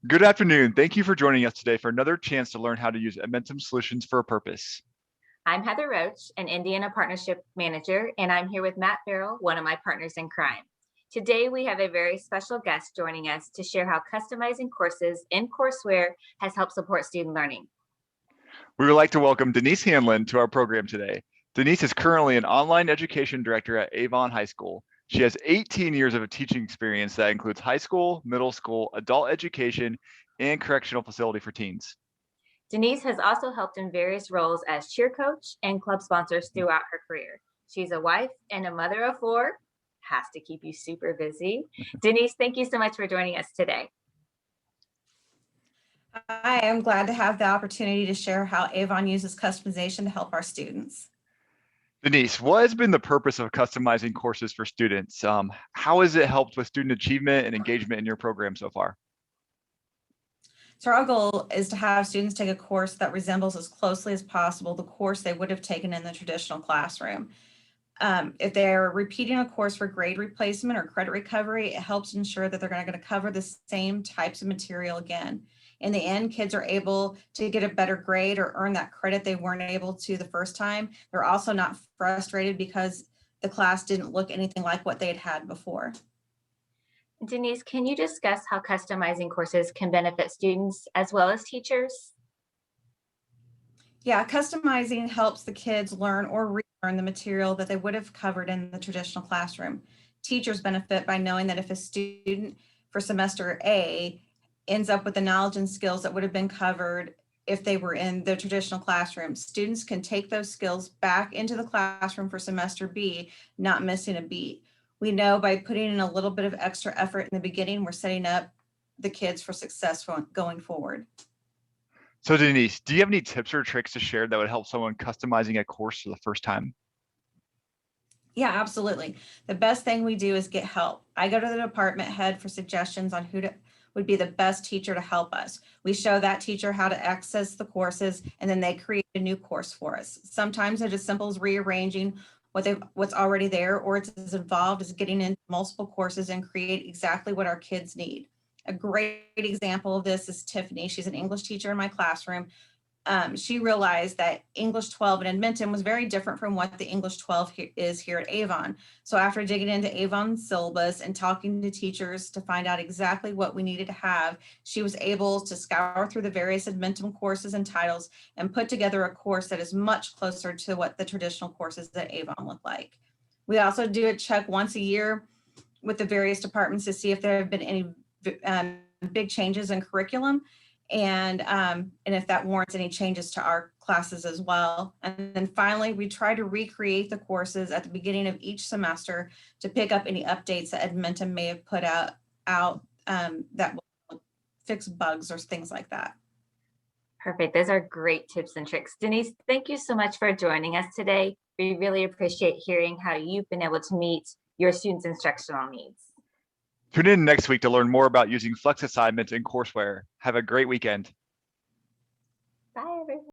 Good afternoon. Thank you for joining us today for another chance to learn how to use Edmentum solutions for a purpose. I'm Heather Roach, an Indiana Partnership Manager, and I'm here with Matt Farrell, one of my partners in crime. Today, we have a very special guest joining us to share how customizing courses in Courseware has helped support student learning. We would like to welcome Denise Handlon to our program today. Denise is currently an online education director at Avon High School. She has 18 years of teaching experience that includes high school, middle school, adult education, and correctional facility for teens. Denise has also helped in various roles as cheer coach and club sponsors throughout her career. She's a wife and a mother of four, has to keep you super busy. Denise, thank you so much for joining us today. I am glad to have the opportunity to share how Avon uses customization to help our students. Denise, what has been the purpose of customizing courses for students? How has it helped with student achievement and engagement in your program so far? So our goal is to have students take a course that resembles as closely as possible the course they would have taken in the traditional classroom. If they're repeating a course for grade replacement or credit recovery, it helps ensure that they're going to cover the same types of material again. In the end, kids are able to get a better grade or earn that credit they weren't able to the first time. They're also not frustrated because the class didn't look anything like what they had had before. Denise, can you discuss how customizing courses can benefit students as well as teachers? Yeah, customizing helps the kids learn or relearn the material that they would have covered in the traditional classroom. Teachers benefit by knowing that if a student for semester A ends up with the knowledge and skills that would have been covered if they were in the traditional classroom, students can take those skills back into the classroom for semester B, not missing a beat. We know by putting in a little bit of extra effort in the beginning, we're setting up the kids for success going forward. So Denise, do you have any tips or tricks to share that would help someone customizing a course for the first time? Yeah, absolutely. The best thing we do is get help. I go to the department head for suggestions on would be the best teacher to help us. We show that teacher how to access the courses, and then they create a new course for us. Sometimes it's as simple as rearranging what's already there, or it's as involved as getting into multiple courses and create exactly what our kids need. A great example of this is Tiffany. She's an English teacher in my classroom. She realized that English 12 in Edmentum was very different from what the English 12 is here at Avon. So after digging into Avon's syllabus and talking to teachers to find out exactly what we needed to have, she was able to scour through the various Edmentum courses and titles and put together a course that is much closer to what the traditional courses at Avon look like. We also do a check once a year with the various departments to see if there have been any big changes in curriculum, and if that warrants any changes to our classes as well. And then finally, we try to recreate the courses at the beginning of each semester to pick up any updates that Edmentum may have put out that will fix bugs or things like that. Perfect. Those are great tips and tricks. Denise, thank you so much for joining us today. We really appreciate hearing how you've been able to meet your students' instructional needs. Tune in next week to learn more about using flex assignments in Courseware. Have a great weekend. Bye, everyone.